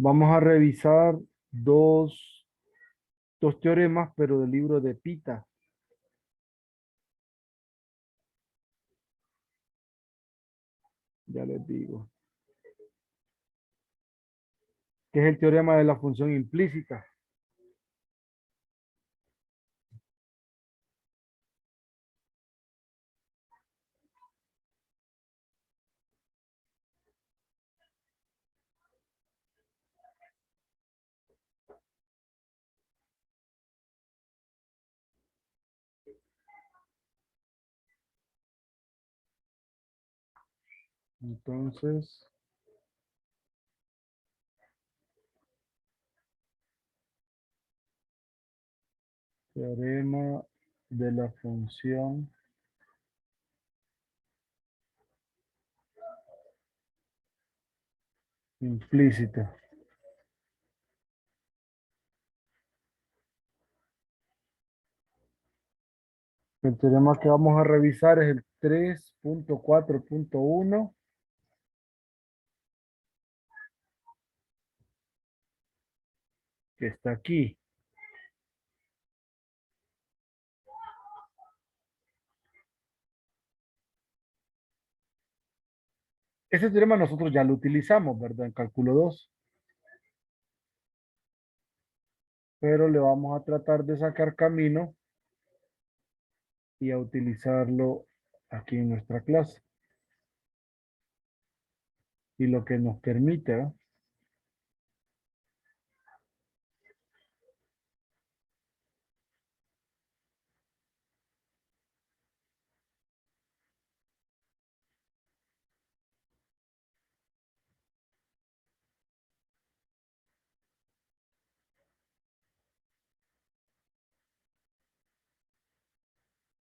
Vamos a revisar dos, dos teoremas, pero del libro de Pita. Ya les digo. Que es el teorema de la función implícita. Entonces, teorema de la función implícita. El teorema que vamos a revisar es el 3.4.1, que está aquí. Ese teorema nosotros ya lo utilizamos, ¿verdad? En cálculo 2, pero le vamos a tratar de sacar camino y a utilizarlo aquí en nuestra clase. Y lo que nos permite, ¿eh?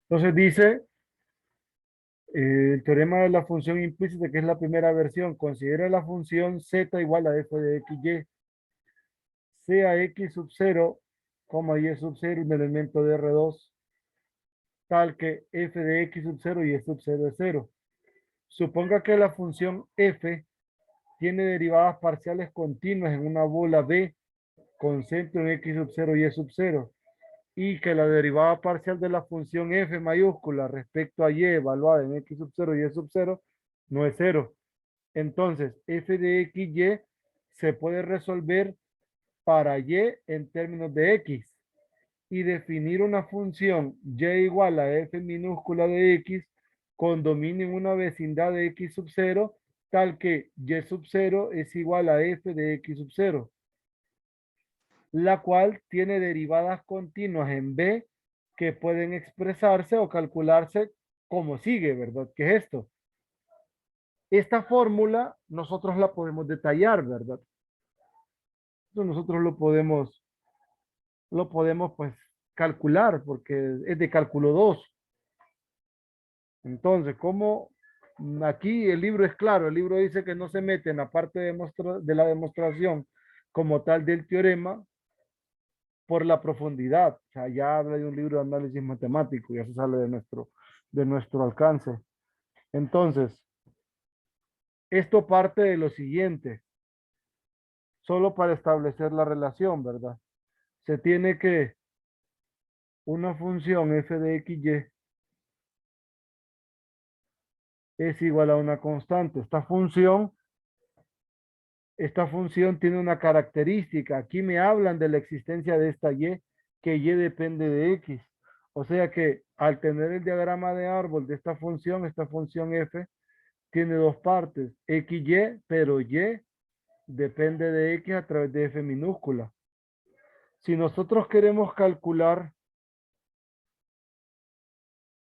Entonces dice, el teorema de la función implícita, que es la primera versión, considera la función z igual a f de x, y, sea x sub 0, y sub 0 un elemento de R2, tal que f de x sub 0 y sub 0 es 0. Suponga que la función f tiene derivadas parciales continuas en una bola B con centro en x sub 0 y sub 0, y que la derivada parcial de la función f mayúscula respecto a y evaluada en x sub 0 y sub 0 no es 0. Entonces, f de x, y se puede resolver para y en términos de x y definir una función y igual a f minúscula de x con dominio en una vecindad de x sub 0, tal que y sub 0 es igual a f de x sub 0, la cual tiene derivadas continuas en b que pueden expresarse o calcularse como sigue, ¿verdad? ¿Qué es esto? Esta fórmula nosotros la podemos detallar, ¿verdad? Nosotros lo podemos pues calcular porque es de cálculo 2. Entonces, como aquí el libro es claro, el libro dice que no se mete en la parte de la demostración como tal del teorema por la profundidad. O sea, ya habla de un libro de análisis matemático, ya se sale de nuestro alcance. Entonces, esto parte de lo siguiente, solo para establecer la relación, ¿verdad? Se tiene que una función f de x, y es igual a una constante. Esta función tiene una característica. Aquí me hablan de la existencia de esta y, que y depende de x. O sea que al tener el diagrama de árbol de esta función f tiene dos partes, x, y, pero y depende de x a través de f minúscula. Si nosotros queremos calcular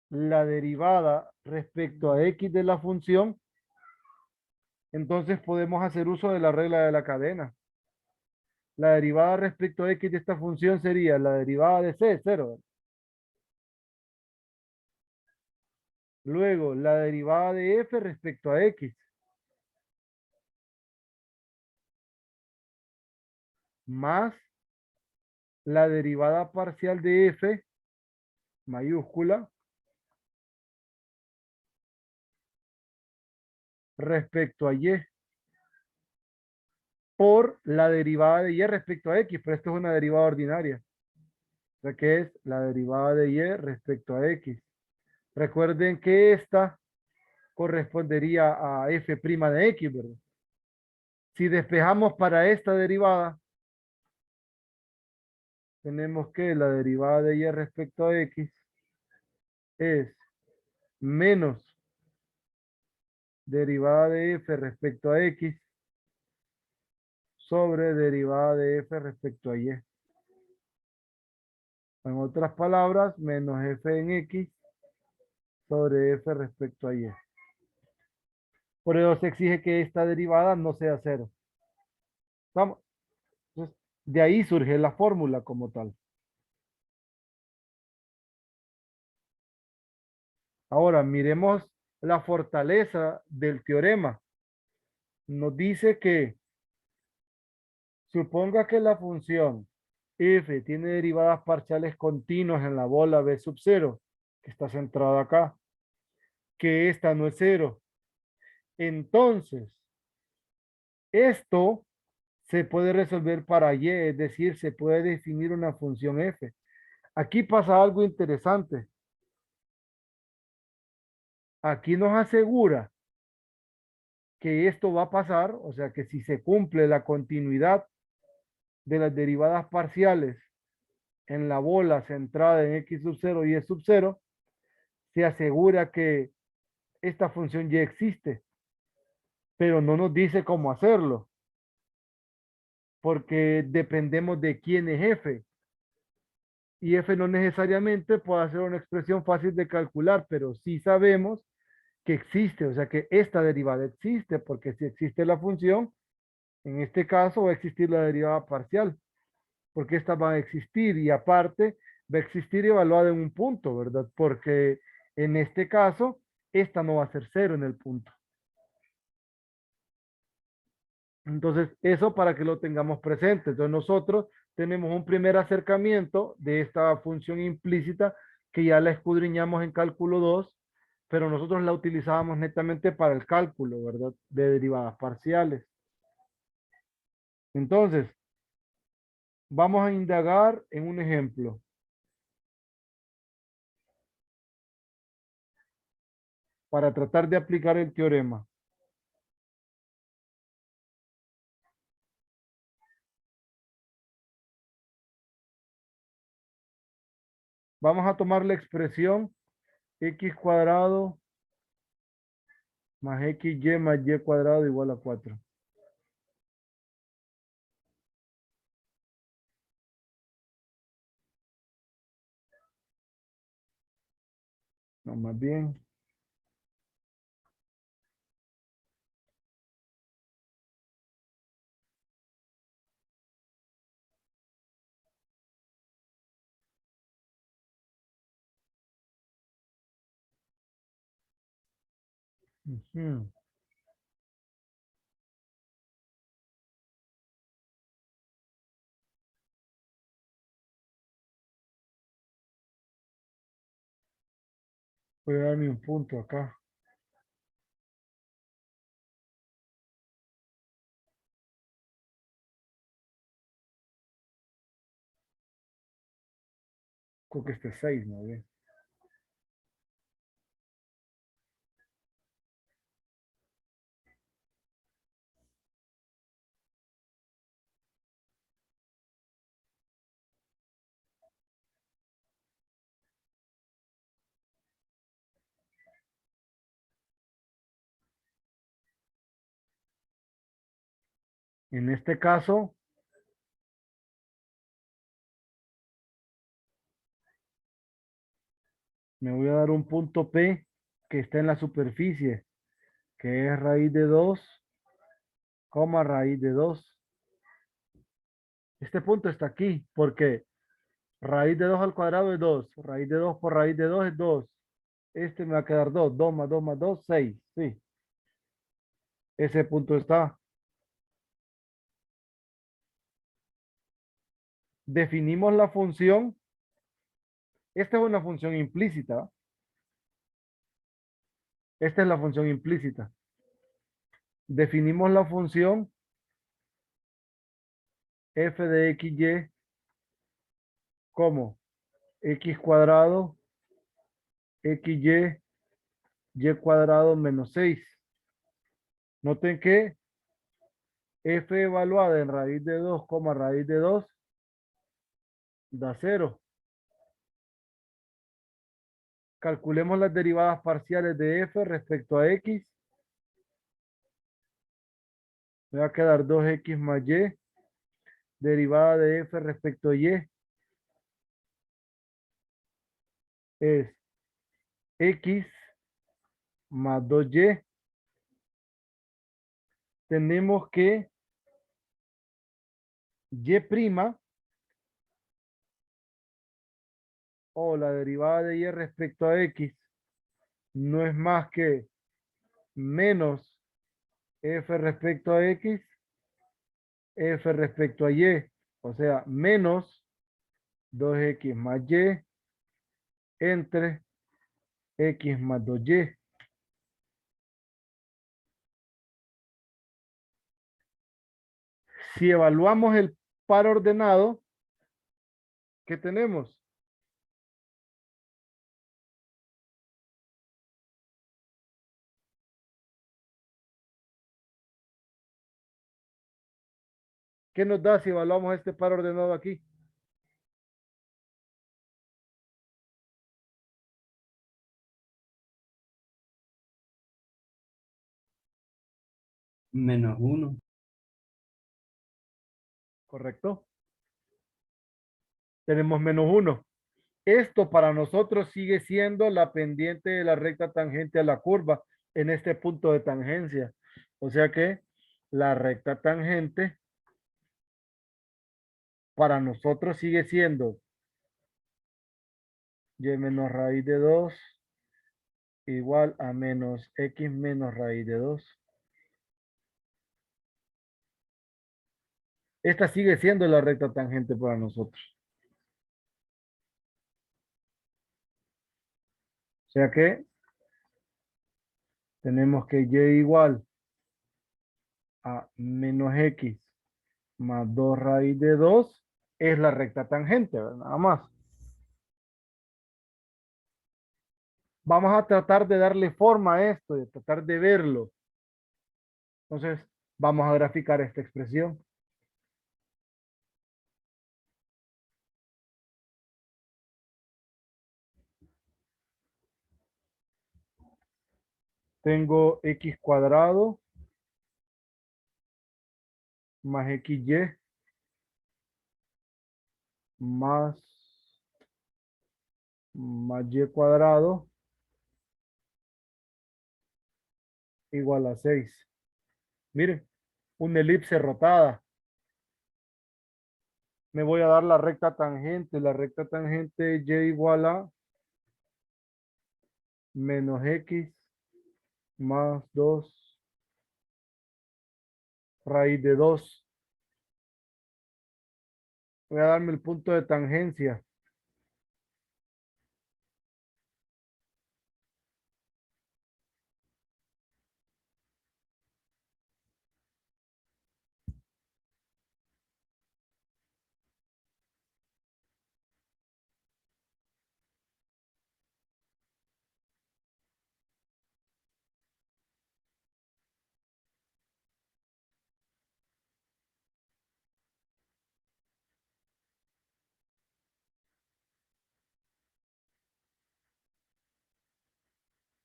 la derivada respecto a x de la función, entonces podemos hacer uso de la regla de la cadena. La derivada respecto a x de esta función sería la derivada de c, 0. Luego, la derivada de f respecto a x, más la derivada parcial de f mayúscula respecto a y, por la derivada de y respecto a x, pero esto es una derivada ordinaria. O sea que es la derivada de y respecto a x. Recuerden que esta correspondería a f' de x, ¿verdad? Si despejamos para esta derivada, tenemos que la derivada de y respecto a x es menos derivada de f respecto a x sobre derivada de f respecto a y. En otras palabras, menos f en x sobre f respecto a y. Por eso se exige que esta derivada no sea cero. Vamos. Entonces, de ahí surge la fórmula como tal. Ahora, miremos la fortaleza del teorema. Nos dice que suponga que la función f tiene derivadas parciales continuas en la bola b sub 0, que está centrada acá, que esta no es cero. Entonces, esto se puede resolver para y, es decir, se puede definir una función f. Aquí pasa algo interesante. Aquí nos asegura que esto va a pasar, o sea que si se cumple la continuidad de las derivadas parciales en la bola centrada en x sub 0 y y sub 0, se asegura que esta función ya existe, pero no nos dice cómo hacerlo, porque dependemos de quién es f, y f no necesariamente puede ser una expresión fácil de calcular, pero sí sabemos que existe, o sea que esta derivada existe, porque si existe la función, en este caso va a existir la derivada parcial, porque esta va a existir y aparte va a existir evaluada en un punto, ¿verdad? Porque en este caso, esta no va a ser cero en el punto. Entonces, eso para que lo tengamos presente. Entonces, nosotros tenemos un primer acercamiento de esta función implícita que ya la escudriñamos en cálculo 2, pero nosotros la utilizábamos netamente para el cálculo, ¿verdad? De derivadas parciales. Entonces, vamos a indagar en un ejemplo para tratar de aplicar el teorema. Vamos a tomar la expresión x cuadrado más xy más y cuadrado igual a 4. No, más bien. Ujú. Voy a darme un punto acá. Creo que este es 6, ¿no? Bien. En este caso, me voy a dar un punto P que está en la superficie, que es raíz de 2, coma raíz de 2. Este punto está aquí, porque raíz de 2 al cuadrado es 2. Raíz de 2 por raíz de 2 es 2. Este me va a quedar 2. 2 más 2 más 2, 6. Sí, ese punto está. Definimos la función. Esta es una función implícita. Esta es la función implícita. Definimos la función f de xy como x cuadrado, xy, y cuadrado menos 6. Noten que f evaluada en raíz de 2, raíz de 2 da 0. Calculemos las derivadas parciales de f respecto a x. Me va a quedar 2x más y. Derivada de f respecto a y es x más 2y. Tenemos que y' o la derivada de y respecto a x no es más que menos f respecto a x, f respecto a y, o sea, menos 2x más y entre x más 2y. Si evaluamos el par ordenado, ¿qué tenemos? ¿Qué nos da si evaluamos este par ordenado aquí? Menos 1. ¿Correcto? Tenemos menos 1. Esto para nosotros sigue siendo la pendiente de la recta tangente a la curva en este punto de tangencia. O sea que la recta tangente para nosotros sigue siendo y menos raíz de 2 igual a menos x menos raíz de 2. Esta sigue siendo la recta tangente para nosotros. O sea que tenemos que y igual a menos x más 2 raíz de 2 es la recta tangente, ¿verdad? Nada más. Vamos a tratar de darle forma a esto, de tratar de verlo. Entonces, vamos a graficar esta expresión. Tengo x cuadrado más xy más, más y cuadrado igual a 6. Miren, una elipse rotada. Me voy a dar la recta tangente. La recta tangente y igual a menos x más 2 raíz de 2. Voy a darme el punto de tangencia.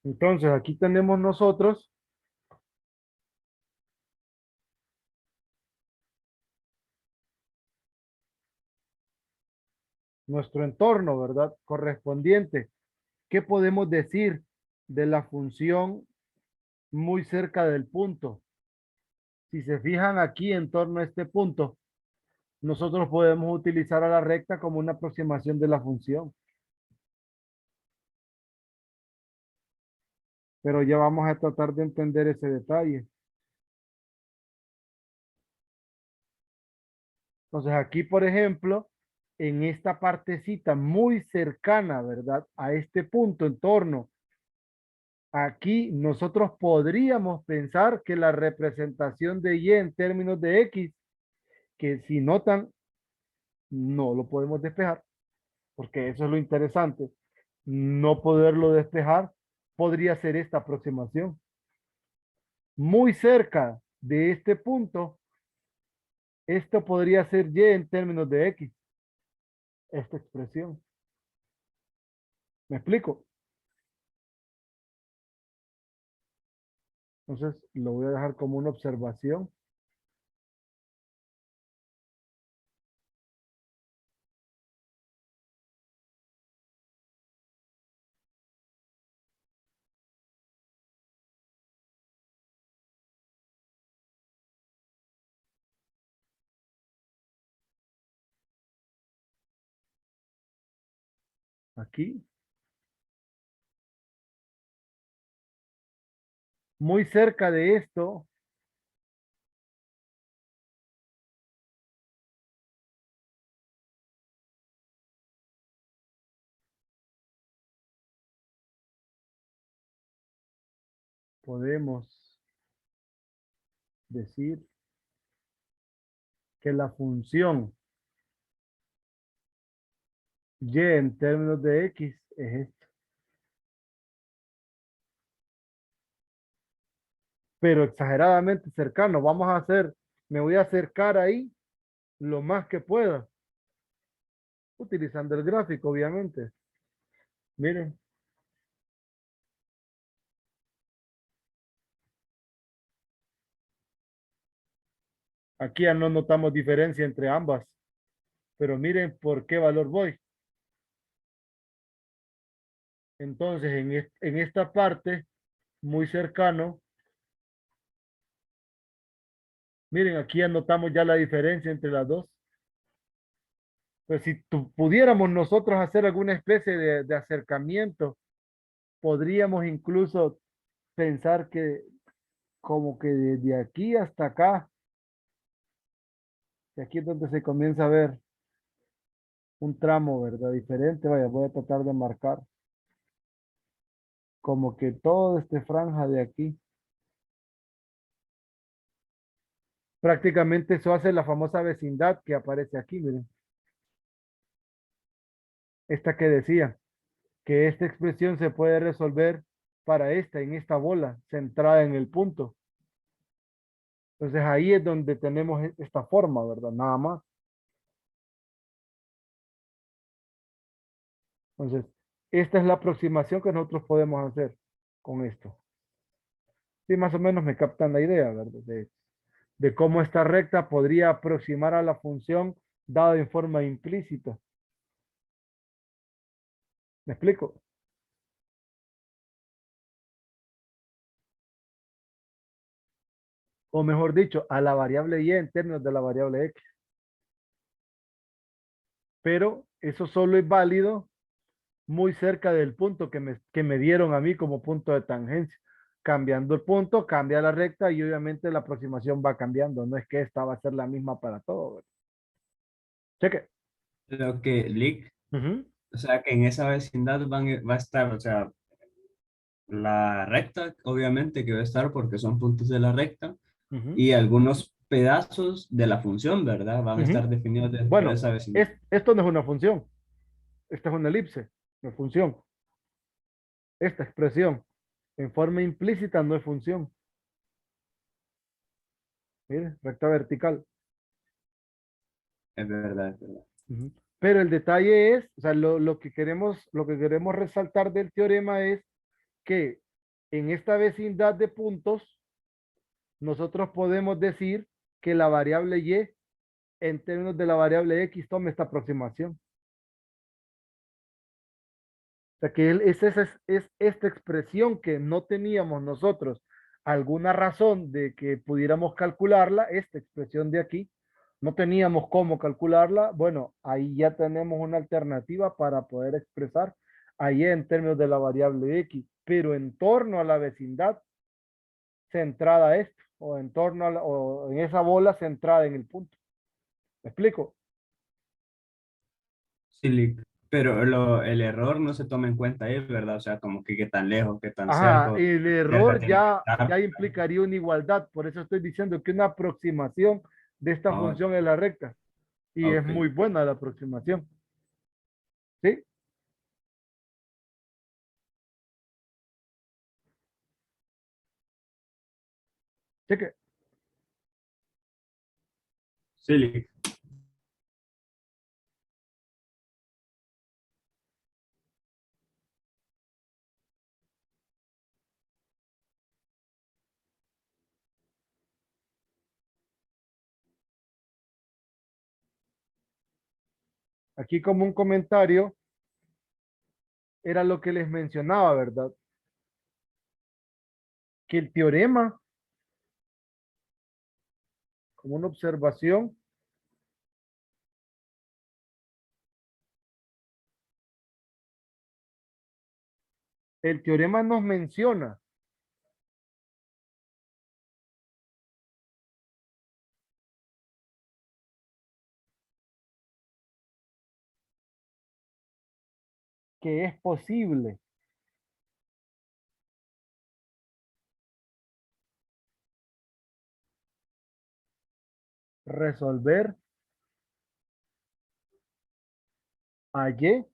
Entonces, aquí tenemos nosotros nuestro entorno, ¿verdad? Correspondiente. ¿Qué podemos decir de la función muy cerca del punto? Si se fijan aquí en torno a este punto, nosotros podemos utilizar a la recta como una aproximación de la función. Pero ya vamos a tratar de entender ese detalle. Entonces aquí, por ejemplo, en esta partecita muy cercana, ¿verdad? A este punto en torno, aquí nosotros podríamos pensar que la representación de y en términos de x que si notan, no lo podemos despejar, porque eso es lo interesante. No poderlo despejar podría ser esta aproximación. Muy cerca de este punto, esto podría ser y en términos de x, esta expresión. ¿Me explico? Entonces, lo voy a dejar como una observación. Aquí, muy cerca de esto, podemos decir que la función y en términos de x es esto. Pero exageradamente cercano. Vamos a hacer, me voy a acercar ahí lo más que pueda, utilizando el gráfico, obviamente. Miren, aquí ya no notamos diferencia entre ambas, pero miren por qué valor voy. Entonces, en esta parte, muy cercano, miren, aquí ya notamos ya la diferencia entre las dos. Pues si pudiéramos nosotros hacer alguna especie de acercamiento, podríamos incluso pensar que como que desde aquí hasta acá, y aquí es donde se comienza a ver un tramo, ¿verdad? Diferente, vaya, voy a tratar de marcar como que toda esta franja de aquí. Prácticamente eso hace la famosa vecindad que aparece aquí, miren. Esta que decía, que esta expresión se puede resolver para esta, en esta bola, centrada en el punto. Entonces ahí es donde tenemos esta forma, ¿verdad? Nada más. Entonces, esta es la aproximación que nosotros podemos hacer con esto. Sí, más o menos me captan la idea, ¿verdad? De cómo esta recta podría aproximar a la función dada en forma implícita. ¿Me explico? O mejor dicho, a la variable y en términos de la variable x. Pero eso solo es válido muy cerca del punto que me dieron a mí como punto de tangencia. Cambiando el punto, cambia la recta y obviamente la aproximación va cambiando. No es que esta va a ser la misma para todo, ¿verdad? Cheque. Lo que, Lick, Ujú, o sea, que en esa vecindad va a estar, o sea, la recta, obviamente que va a estar porque son puntos de la recta, ujú, y algunos pedazos de la función, ¿verdad? Van a ujú. estar definidos dentro de Bueno, esa vecindad. esto no es una función. Esta es una elipse, no es función. Esta expresión en forma implícita no es función. Mire, recta vertical. Es verdad, es verdad. Ujú. Pero el detalle es, o sea, lo que queremos resaltar del teorema es que en esta vecindad de puntos, nosotros podemos decir que la variable y en términos de la variable x toma esta aproximación. O sea, que es esta expresión que no teníamos nosotros alguna razón de que pudiéramos calcularla, esta expresión de aquí, no teníamos cómo calcularla, bueno, ahí ya tenemos una alternativa para poder expresar ahí en términos de la variable x, pero en torno a la vecindad centrada a esto, o en torno a o en esa bola centrada en el punto. ¿Me explico? Sí, Lick, pero el error no se toma en cuenta ahí, ¿verdad? O sea, como que qué tan lejos, qué tan Ajá, cerca, el cerca error tiene que estar. ya implicaría una igualdad, por eso estoy diciendo que una aproximación de esta Ah, función en la recta. Y es ok. muy buena la aproximación. ¿Sí? Cheque. Sí, Aquí como un comentario era lo que les mencionaba, ¿verdad? Que el teorema, como una observación, el teorema nos menciona que es posible resolver a Y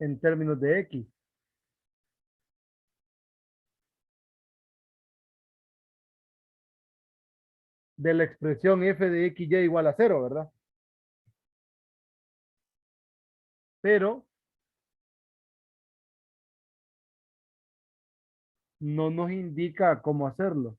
en términos de X, de la expresión f de x y igual a cero, ¿verdad? Pero no nos indica cómo hacerlo.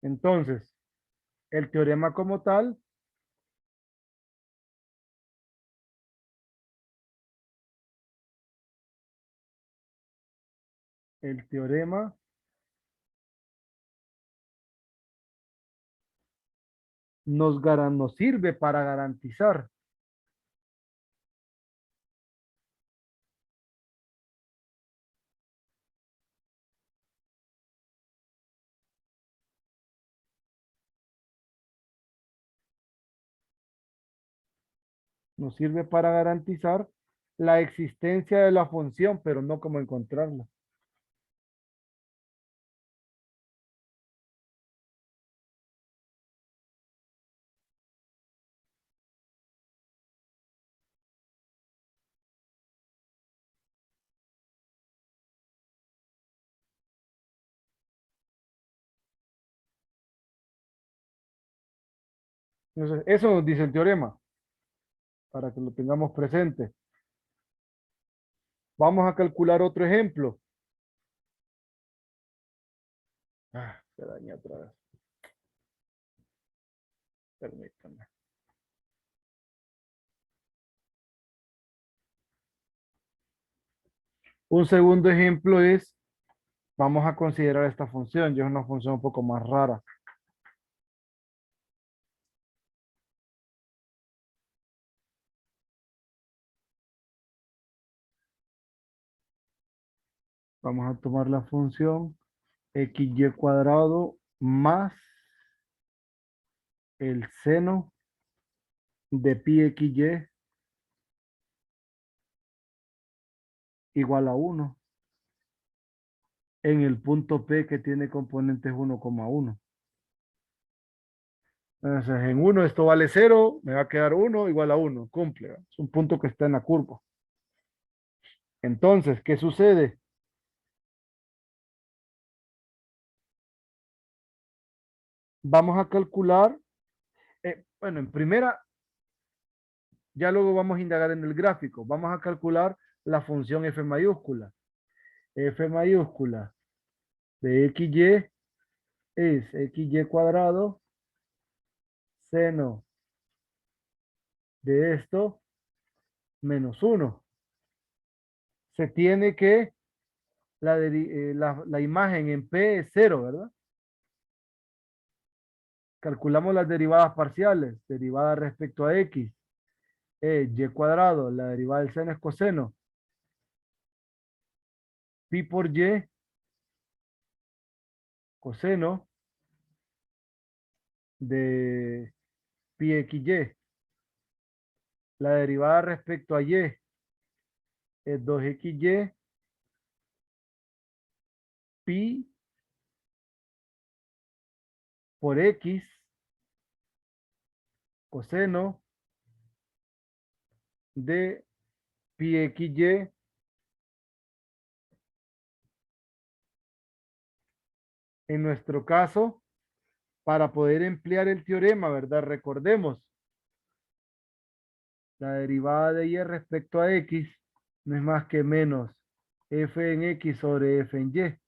Entonces, el teorema como tal, el teorema nos sirve para garantizar, nos sirve para garantizar la existencia de la función, pero no cómo encontrarla. Entonces, eso nos dice el teorema, para que lo tengamos presente. Vamos a calcular otro ejemplo. Se dañó otra vez. Permítanme. Un segundo ejemplo es, vamos a considerar esta función, ya es una función un poco más rara. Vamos a tomar la función xy cuadrado más el seno de pi xy igual a 1 en el punto P que tiene componentes 1,1. Entonces, en 1 esto vale 0, me va a quedar 1 igual a 1, cumple. Es un punto que está en la curva. Entonces, ¿qué sucede? Vamos a calcular, bueno, en primera, ya luego vamos a indagar en el gráfico. Vamos a calcular la función f mayúscula. F mayúscula de xy es xy cuadrado seno de esto menos 1. Se tiene que la imagen en P es 0, ¿verdad? Calculamos las derivadas parciales. Derivada respecto a x es y cuadrado. La derivada del seno es coseno. Pi por y coseno de pi xy. La derivada respecto a y es 2xy pi por x coseno de pi xy en nuestro caso, para poder emplear el teorema, ¿verdad? Recordemos, la derivada de y respecto a x no es más que menos f en x sobre f en y.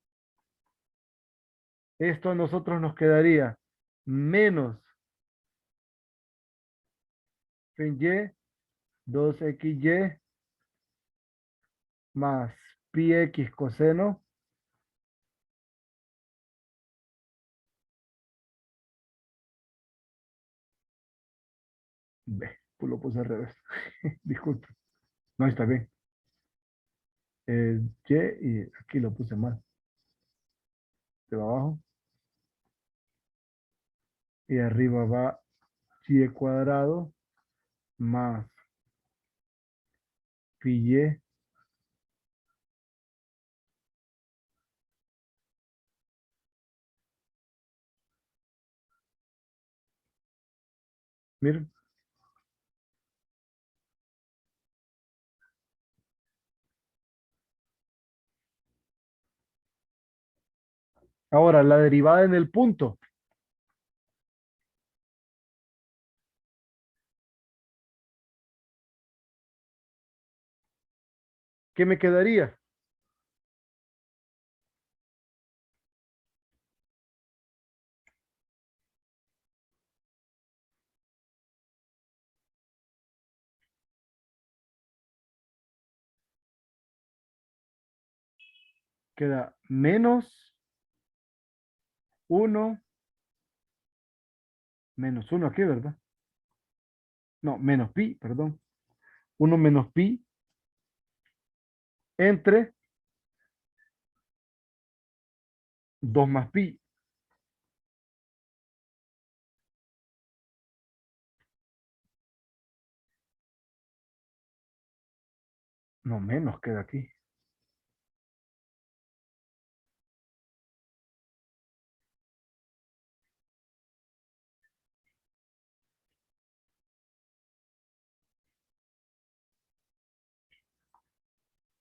Esto a nosotros nos quedaría menos f en y 2xy más pi x coseno. Ve, pues lo puse al revés. Disculpe. No, está bien. Y y aquí lo puse mal. De abajo. Y arriba va y cuadrado más pi y. Miren. Ahora, la derivada en el punto. ¿Qué me quedaría? Queda menos uno menos uno aquí, ¿verdad? No, menos pi, perdón. Uno menos pi entre 2 más pi. No, menos queda aquí.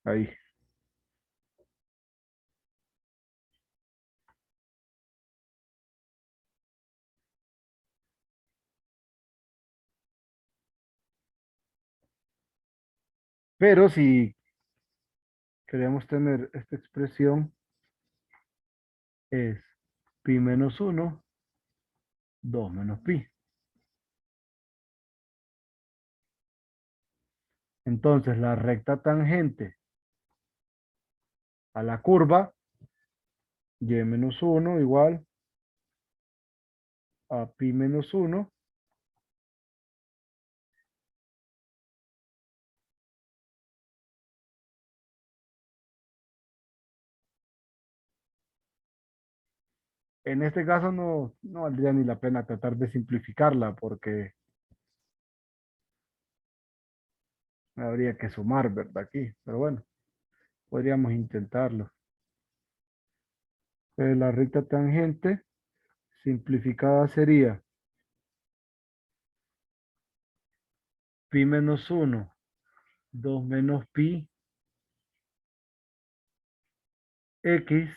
Ahí. Pero si queremos tener esta expresión, es pi menos uno 2 menos pi. Entonces, la recta tangente a la curva, y menos uno igual a pi menos uno. En este caso no valdría ni la pena tratar de simplificarla porque habría que sumar, ¿verdad? Aquí, pero bueno, podríamos intentarlo. La recta tangente simplificada sería pi menos uno 2 menos pi x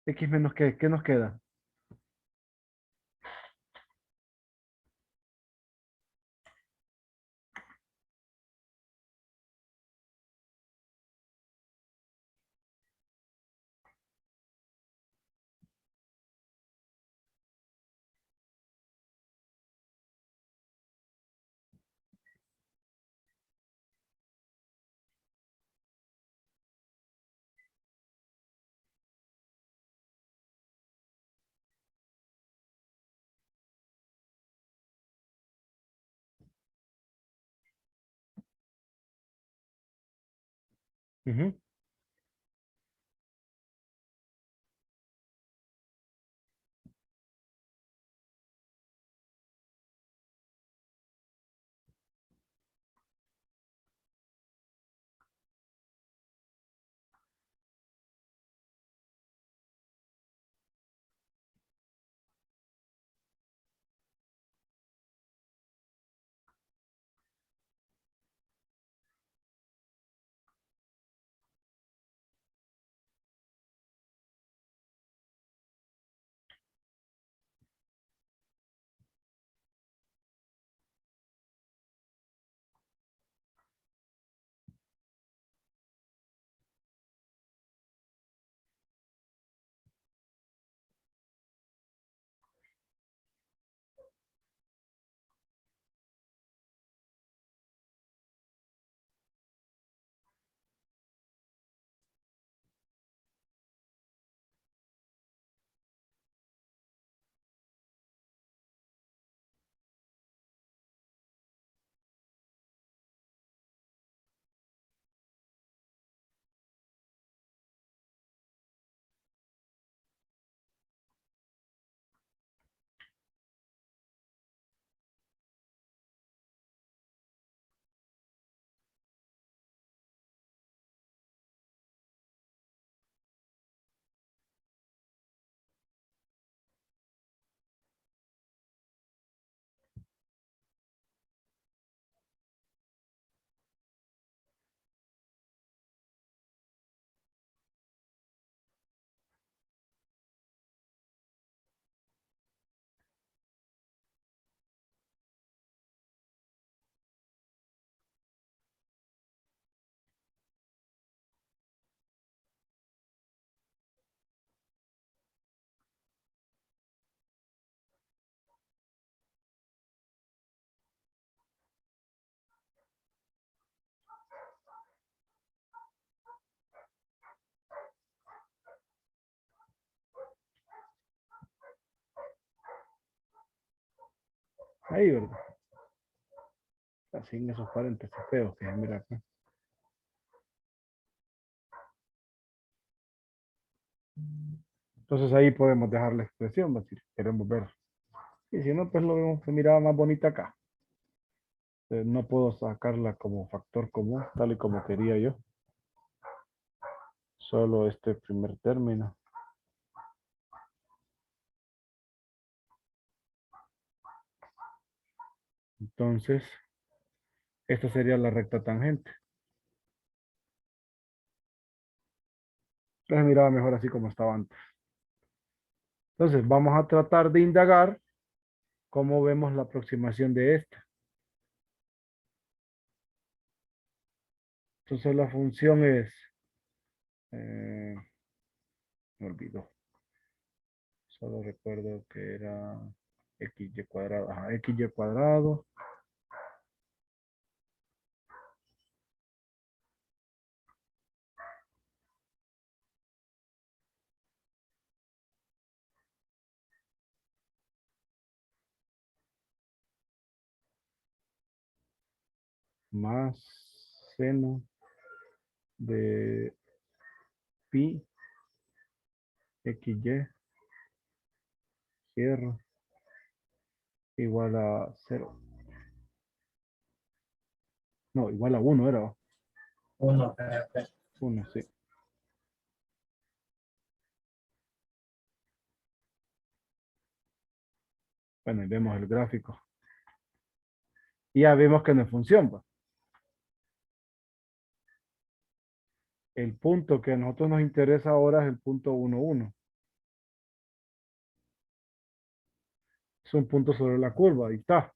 x menos ¿qué nos queda? Ujú. Ahí, ¿verdad? Así en esos paréntesis feos que mira acá. Entonces ahí podemos dejar la expresión, ¿va? Si queremos ver. Y si no, pues lo vemos, se miraba más bonita acá. No puedo sacarla como factor común, tal y como quería yo. Solo este primer término. Entonces, esta sería la recta tangente. Entonces miraba mejor así como estaba antes. Entonces, vamos a tratar de indagar cómo vemos la aproximación de esta. Entonces, la función es, me olvidó, solo recuerdo que era xy cuadrado, ajá, xy cuadrado más seno de pi xy, cierro, igual a cero. No, igual a uno era. Uno. 1, sí. Bueno, y vemos el gráfico. Y ya vemos que no es función, pues. El punto que a nosotros nos interesa ahora es el punto 1, 1. Es un punto sobre la curva, ahí está.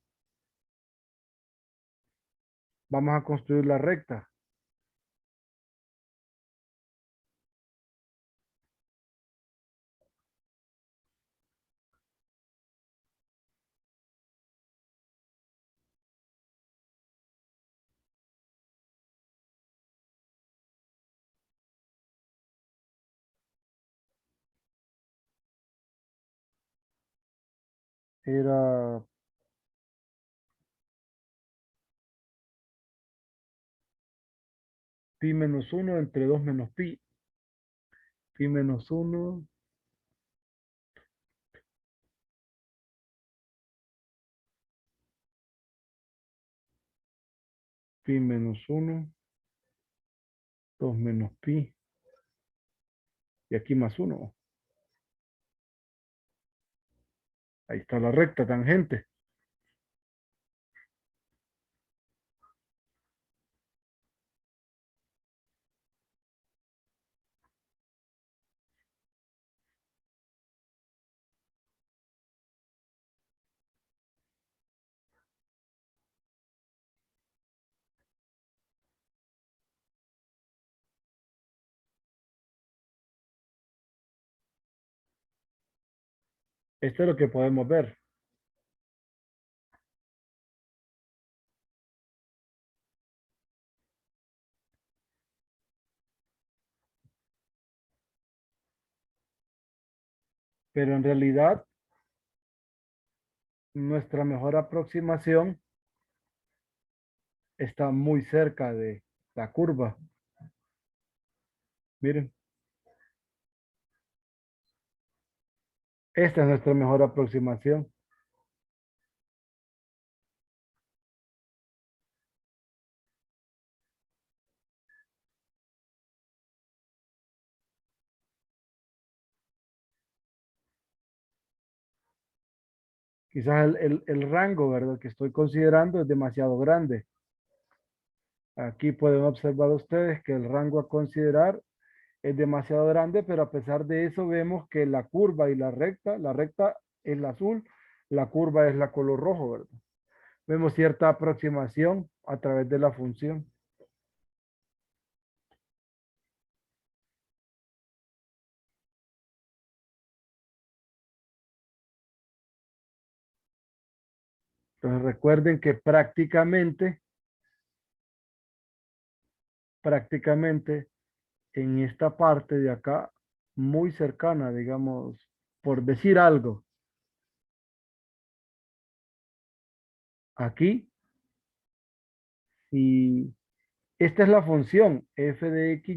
Vamos a construir la recta. Era pi menos 1 entre 2 menos pi. Pi menos 1. Pi menos 1. 2 menos pi. Y aquí más 1. Ahí está la recta tangente. Esto es lo que podemos ver. Pero en realidad, nuestra mejor aproximación está muy cerca de la curva. Miren, esta es nuestra mejor aproximación. Quizás el rango, ¿verdad? Que estoy considerando es demasiado grande. Aquí pueden observar ustedes que el rango a considerar es demasiado grande, pero a pesar de eso vemos que la curva y la recta es la azul, la curva es la color rojo, ¿verdad? Vemos cierta aproximación a través de la función. Entonces recuerden que prácticamente en esta parte de acá, muy cercana, digamos, por decir algo, aquí, y esta es la función f de x,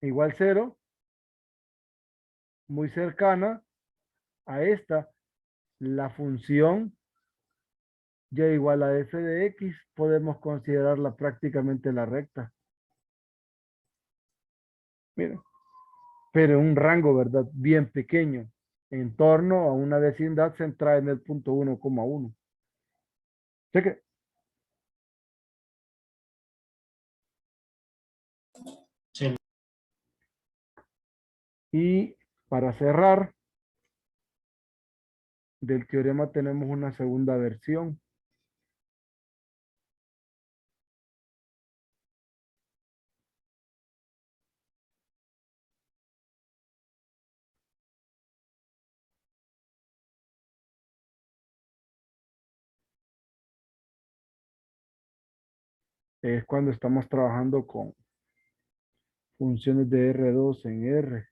y igual cero, muy cercana a esta, la función y igual a f de x, podemos considerarla prácticamente la recta. Mira, pero un rango, ¿verdad? Bien pequeño, en torno a una vecindad centrada en el punto 1,1. Cheque. Sí. Y para cerrar, del teorema tenemos una segunda versión. Es cuando estamos trabajando con funciones de R2 en R.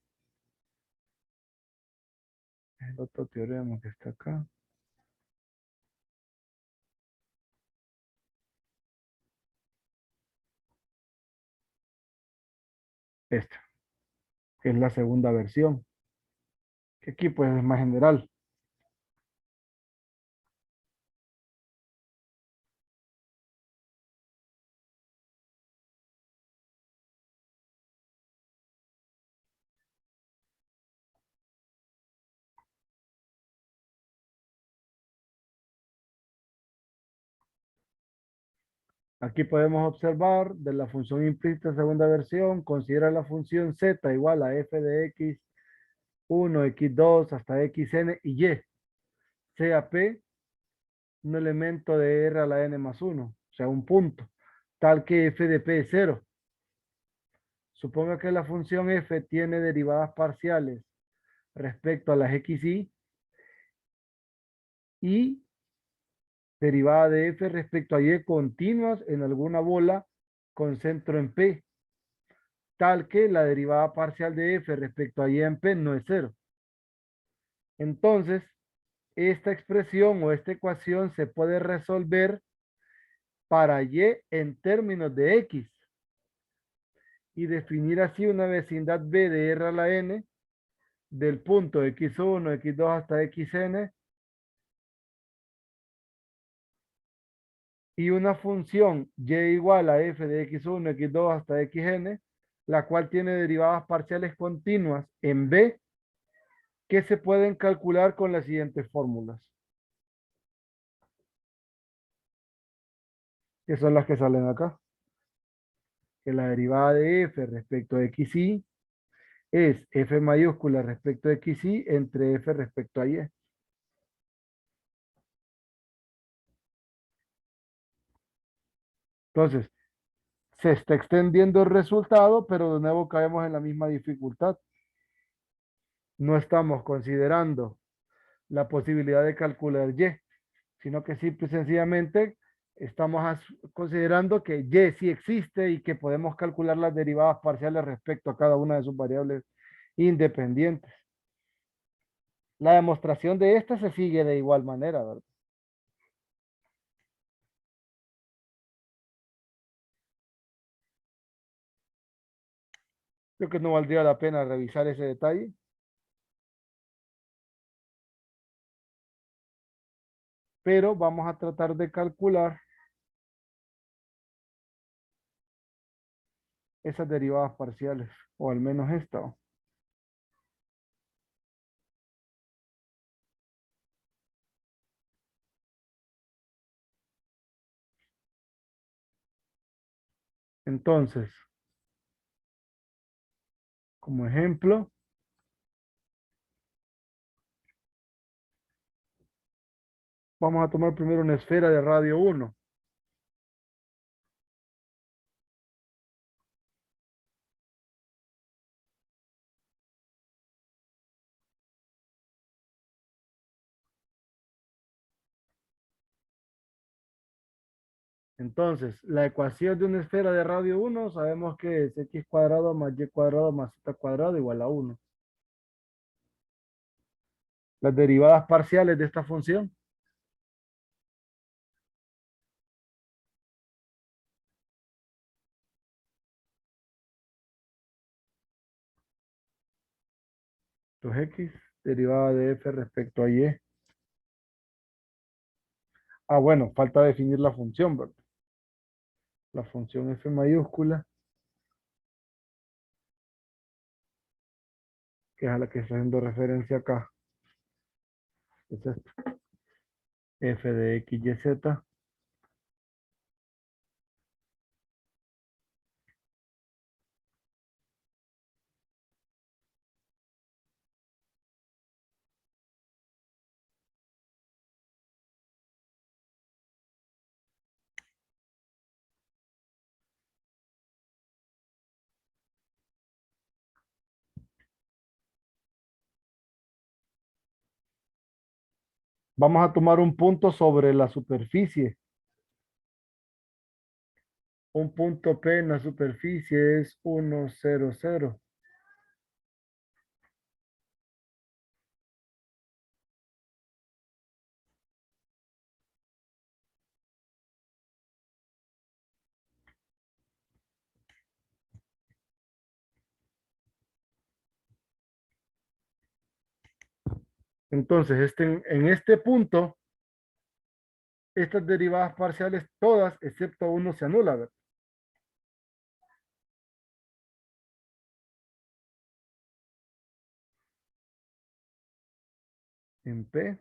El otro teorema que está acá. Esta, que es la segunda versión. Que aquí pues es más general. Aquí podemos observar de la función implícita segunda versión, considera la función z igual a f de x1, x2 hasta xn y y, sea p un elemento de r a la n más 1, o sea, un punto, tal que f de p es 0. Suponga que la función f tiene derivadas parciales respecto a las y derivada de f respecto a y continuas en alguna bola con centro en P, tal que la derivada parcial de f respecto a y en P no es cero. Entonces, esta expresión o esta ecuación se puede resolver para y en términos de x y definir así una vecindad B de R a la n del punto x1, x2 hasta xn y una función y igual a f de x1, x2 hasta xn, la cual tiene derivadas parciales continuas en B que se pueden calcular con las siguientes fórmulas, que son las que salen acá. Que la derivada de f respecto a xy es f mayúscula respecto a xy entre f respecto a y. Entonces, se está extendiendo el resultado, pero de nuevo caemos en la misma dificultad. No estamos considerando la posibilidad de calcular y, sino que simple y sencillamente estamos considerando que y sí existe y que podemos calcular las derivadas parciales respecto a cada una de sus variables independientes. La demostración de esta se sigue de igual manera, ¿verdad? Creo que no valdría la pena revisar ese detalle. Pero vamos a tratar de calcular esas derivadas parciales, o al menos esta. Entonces, como ejemplo, vamos a tomar primero una esfera de radio 1. Entonces, la ecuación de una esfera de radio 1 sabemos que es x cuadrado más y cuadrado más z cuadrado igual a 1. Las derivadas parciales de esta función. Entonces, x derivada de f respecto a y. Ah, bueno, falta definir la función, ¿verdad? La función f mayúscula, que es a la que está haciendo referencia acá. Es esta, f de x, y, z. Vamos a tomar un punto sobre la superficie. Un punto P en la superficie es 1, 0, 0. Entonces, en este punto, estas derivadas parciales, todas, excepto uno, se anulan, ¿verdad? En P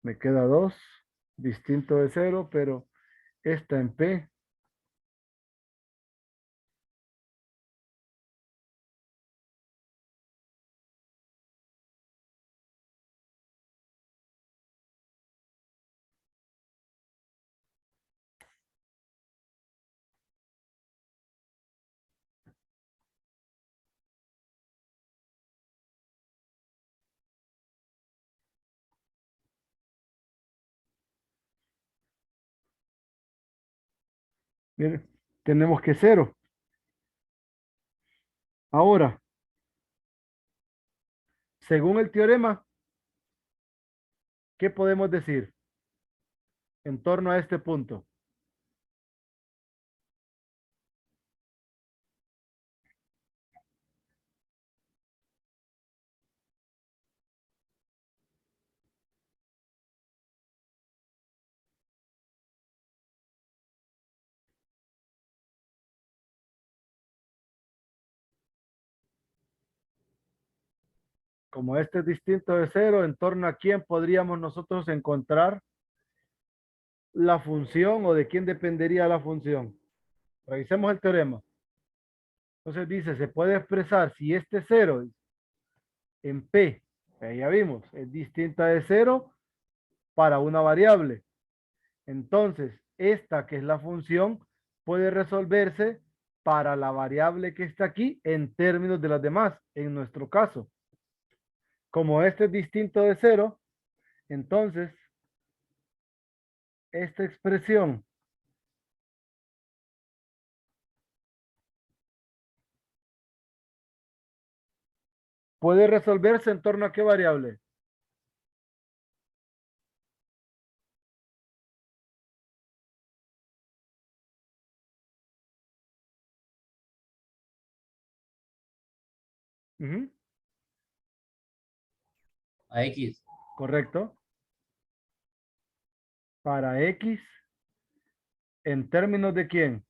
me queda 2, distinto de 0, pero esta en P. Miren, tenemos que 0. Ahora, según el teorema, ¿qué podemos decir? en torno a este punto. Como este es distinto de cero, en torno a quién podríamos nosotros encontrar la función o de quién dependería la función. Revisemos el teorema. Entonces dice, se puede expresar si este cero en P, ya vimos, es distinta de cero para una variable. Entonces, esta que es la función puede resolverse para la variable que está aquí en términos de las demás, en nuestro caso. Como este es distinto de cero, entonces esta expresión puede resolverse en torno a qué variable. Ujú, A X. correcto. Para X, en términos de quién?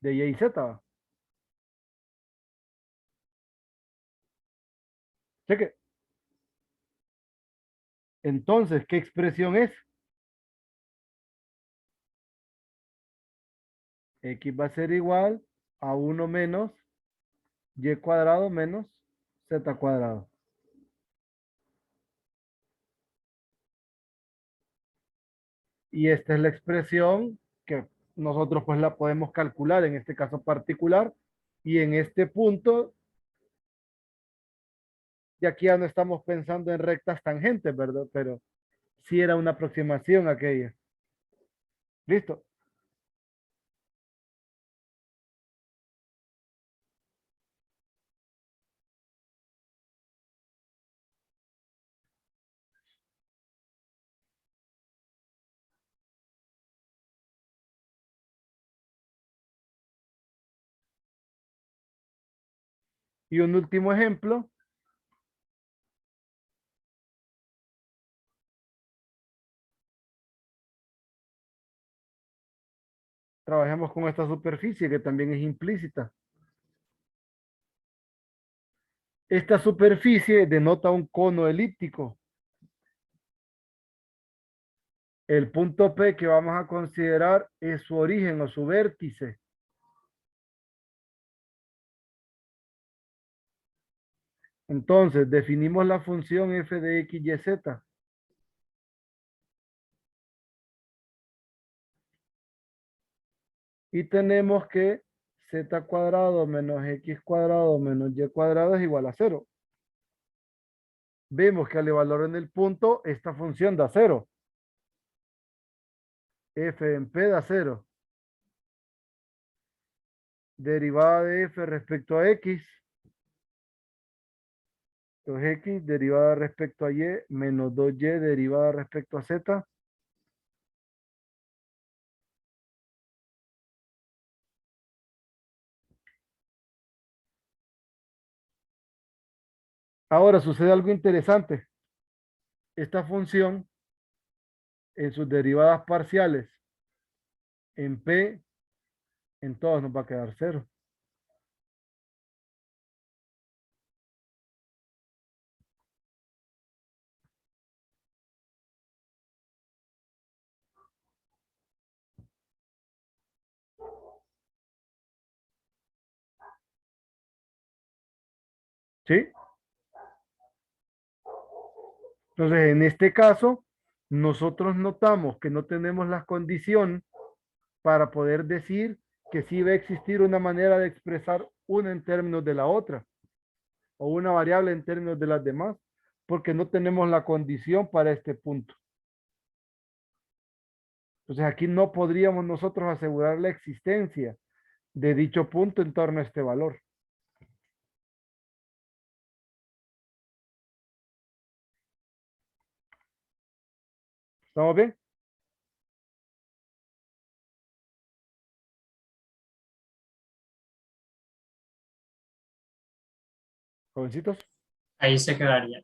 De Y y Z. Cheque. Entonces, ¿qué expresión es? X va a ser igual a 1 menos Y cuadrado menos Z cuadrado. Y esta es la expresión que nosotros pues la podemos calcular en este caso particular. Y en este punto, y aquí ya no estamos pensando en rectas tangentes, ¿verdad? Pero sí era una aproximación aquella. ¿Listo? Y un último ejemplo. Trabajemos con esta superficie que también es implícita. Esta superficie denota un cono elíptico. El punto P que vamos a considerar es su origen o su vértice. Entonces, definimos la función f de x, y, z. Y tenemos que z cuadrado menos x cuadrado menos y cuadrado es igual a 0. Vemos que al evaluar en el punto, esta función da 0. F en P da 0. Derivada de f respecto a x. Entonces x derivada respecto a y menos 2y derivada respecto a z. Ahora sucede algo interesante. Esta función en sus derivadas parciales en P, en todas nos va a quedar 0. ¿Sí? Entonces, en este caso, nosotros notamos que no tenemos la condición para poder decir que sí va a existir una manera de expresar una en términos de la otra o una variable en términos de las demás, porque no tenemos la condición para este punto. Entonces, aquí no podríamos nosotros asegurar la existencia de dicho punto en torno a este valor. ¿Estamos bien? Jovencitos. Ahí se quedaría.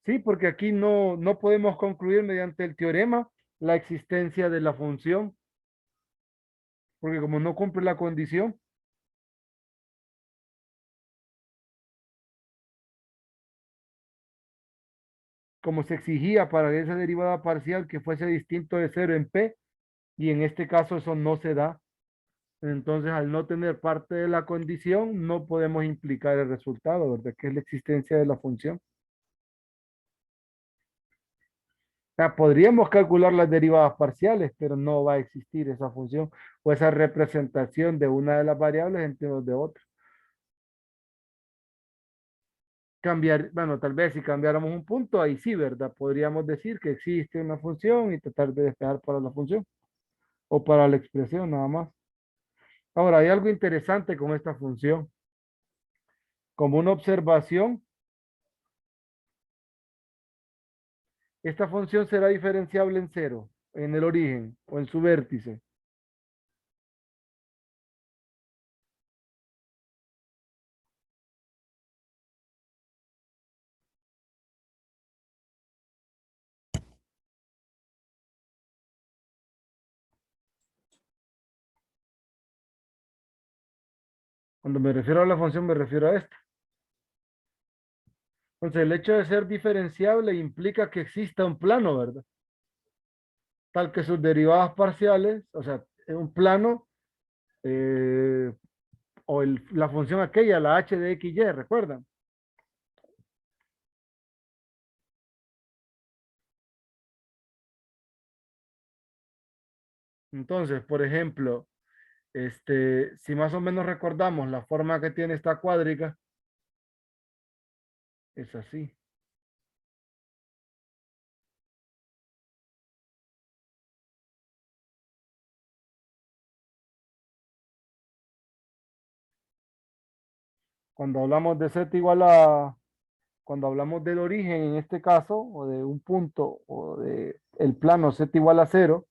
Sí, porque aquí no podemos concluir mediante el teorema la existencia de la función, porque como no cumple la condición, como se exigía para esa derivada parcial que fuese distinto de cero en P, y en este caso eso no se da. Entonces, al no tener parte de la condición, no podemos implicar el resultado, ¿verdad? Que es la existencia de la función. O sea, podríamos calcular las derivadas parciales, pero no va a existir esa función o esa representación de una de las variables en términos de otra. Cambiar, bueno, tal vez si cambiáramos un punto, ahí sí, ¿verdad? Podríamos decir que existe una función y tratar de despejar para la función o para la expresión nada más. Ahora, hay algo interesante con esta función. Como una observación, esta función será diferenciable en cero, en el origen o en su vértice. Cuando me refiero a la función, me refiero a esta. Entonces, el hecho de ser diferenciable implica que exista un plano, ¿verdad? Tal que sus derivadas parciales, o sea, un plano, eh, o la función aquella, la h de x, y, ¿recuerdan? Entonces, por ejemplo, si más o menos recordamos la forma que tiene esta cuádrica, es así. Cuando hablamos de z igual a, cuando hablamos del origen en este caso, o de un punto, o de el plano z igual a cero,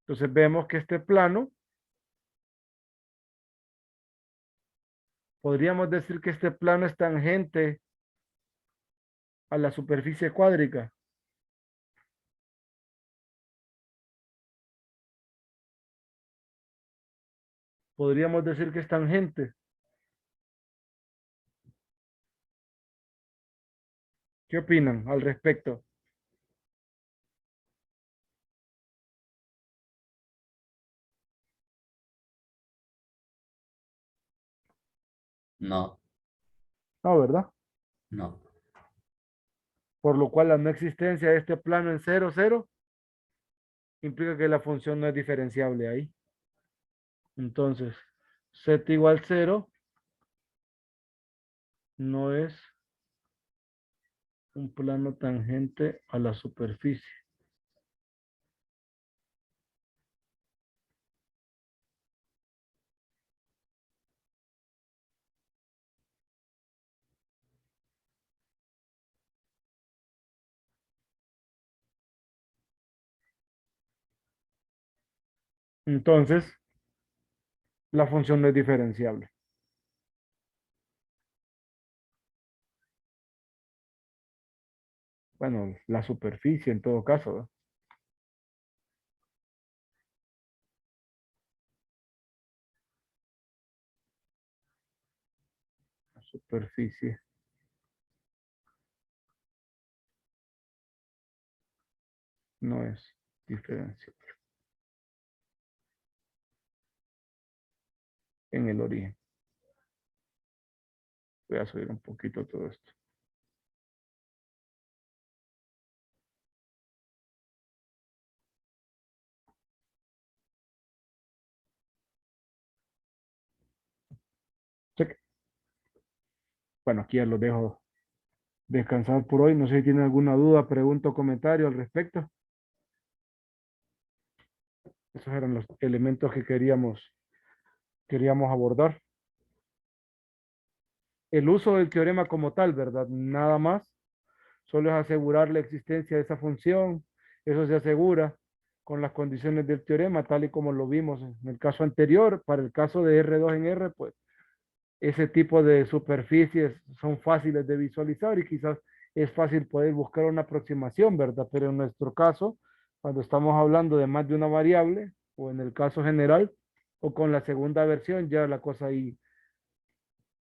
entonces vemos que este plano, podríamos decir que este plano es tangente a la superficie cuádrica. Podríamos decir que es tangente. ¿Qué opinan al respecto? No, No, ¿verdad? no. Por lo cual la no existencia de este plano en cero, cero, implica que la función no es diferenciable ahí. Entonces, z igual cero no es un plano tangente a la superficie. Entonces, la función no es diferenciable. Bueno, la superficie en todo caso, ¿verdad? La superficie no es diferenciable en el origen. Voy a subir un poquito todo esto. Bueno, aquí ya los dejo descansar por hoy. No sé si tienen alguna duda, pregunta o comentario al respecto. Esos eran los elementos que queríamos abordar. El uso del teorema como tal, ¿verdad? Nada más. Solo es asegurar la existencia de esa función. Eso se asegura con las condiciones del teorema, tal y como lo vimos en el caso anterior. Para el caso de R2 en R, pues ese tipo de superficies son fáciles de visualizar y quizás es fácil poder buscar una aproximación, ¿verdad? Pero en nuestro caso, cuando estamos hablando de más de una variable, o en el caso general, o con la segunda versión, ya la cosa ahí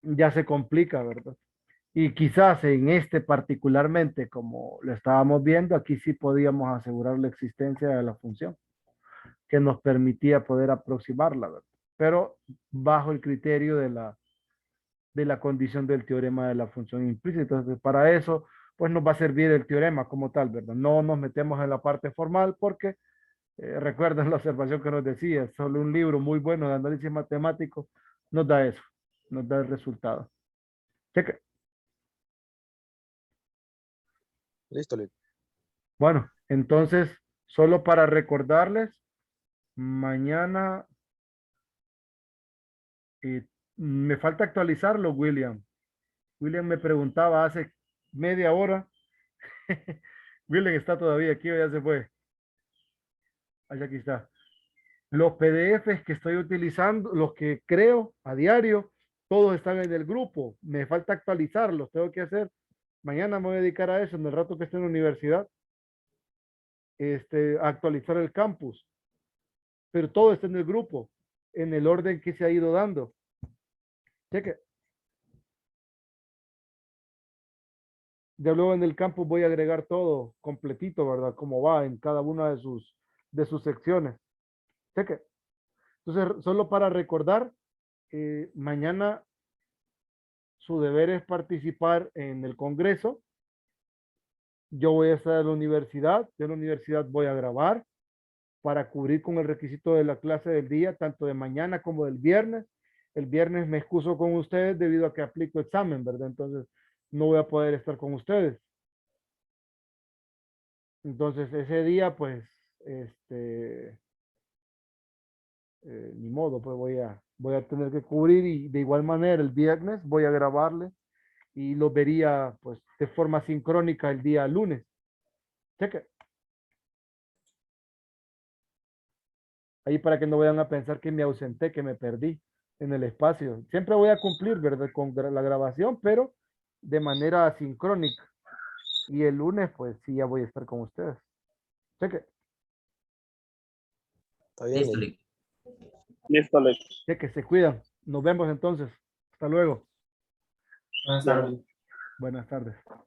ya se complica, ¿verdad? Y quizás en este particularmente, como lo estábamos viendo, aquí sí podíamos asegurar la existencia de la función que nos permitía poder aproximarla, ¿verdad? Pero bajo el criterio de la condición del teorema de la función implícita. Entonces, para eso, pues nos va a servir el teorema como tal, ¿verdad? No nos metemos en la parte formal porque recuerden la observación que nos decía, solo un libro muy bueno de análisis matemático nos da eso, nos da el resultado. Cheque. Listo, Lick. Bueno, entonces, solo para recordarles, mañana me falta actualizarlo, William. William me preguntaba hace media hora. William está todavía aquí o ya se fue. Ahí aquí está. Los PDFs que estoy utilizando, los que creo a diario, todos están en el grupo. Me falta actualizarlos, tengo que hacer. Mañana me voy a dedicar a eso en el rato que esté en la universidad. A actualizar el campus. Pero todo está en el grupo, en el orden que se ha ido dando. Cheque. Ya luego en el campus voy a agregar todo completito, ¿verdad? Como va en cada una de sus secciones. Cheque. Entonces, solo para recordar, mañana su deber es participar en el Congreso. Yo voy a estar en la universidad. Yo en la universidad voy a grabar para cubrir con el requisito de la clase del día, tanto de mañana como del viernes. El viernes me excuso con ustedes debido a que aplico examen, ¿verdad? Entonces, no voy a poder estar con ustedes. Entonces, ese día, pues, ni modo, pues voy a tener que cubrir y de igual manera el viernes voy a grabarle y lo vería pues de forma sincrónica el día lunes. Cheque. Ahí para que no vayan a pensar que me ausenté, que me perdí en el espacio. Siempre voy a cumplir, ¿verdad? Con la grabación, pero de manera sincrónica. Y el lunes, pues sí, ya voy a estar con ustedes. Cheque, Está bien, Listo, Lick. Lick. Listo, Lick. cheque, se cuidan. Nos vemos entonces. Hasta luego. Buenas tardes. Buenas tardes.